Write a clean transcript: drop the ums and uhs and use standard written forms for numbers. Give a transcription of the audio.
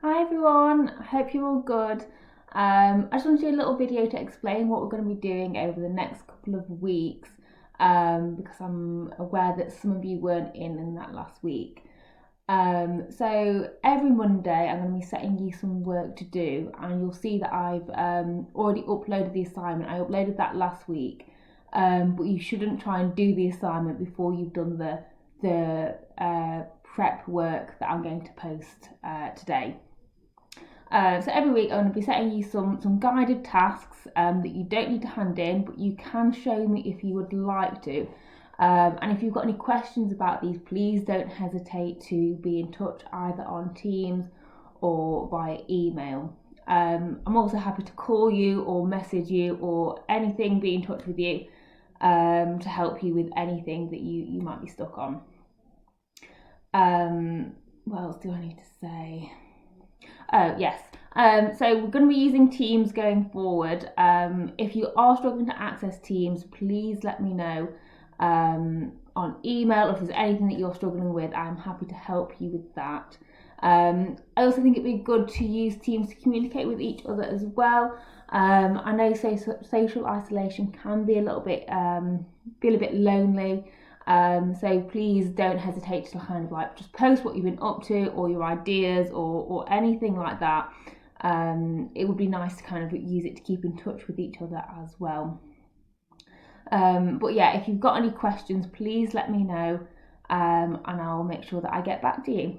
Hi everyone, I hope you're all good. I just want to do a little video to explain what we're going to be doing over the next couple of weeks because I'm aware that some of you weren't in that last week. So every Monday I'm going to be setting you some work to do, and you'll see that I've already uploaded the assignment. I uploaded that last week, but you shouldn't try and do the assignment before you've done the prep work that I'm going to post today. So every week I'm going to be setting you some guided tasks that you don't need to hand in, but you can show me if you would like to. And if you've got any questions about these, please don't hesitate to be in touch either on Teams or via email. I'm also happy to call you or message you or anything, be in touch with you to help you with anything that you might be stuck on. What else do I need to say? Oh, yes. So we're going to be using Teams going forward. If you are struggling to access Teams, please let me know on email. If there's anything that you're struggling with, I'm happy to help you with that. I also think it'd be good to use Teams to communicate with each other as well. I know social isolation can be a little bit feel a bit lonely. So please don't hesitate to kind of like just post what you've been up to or your ideas or anything like that. It would be nice to kind of use it to keep in touch with each other as well. But yeah, if you've got any questions, please let me know, and I'll make sure that I get back to you.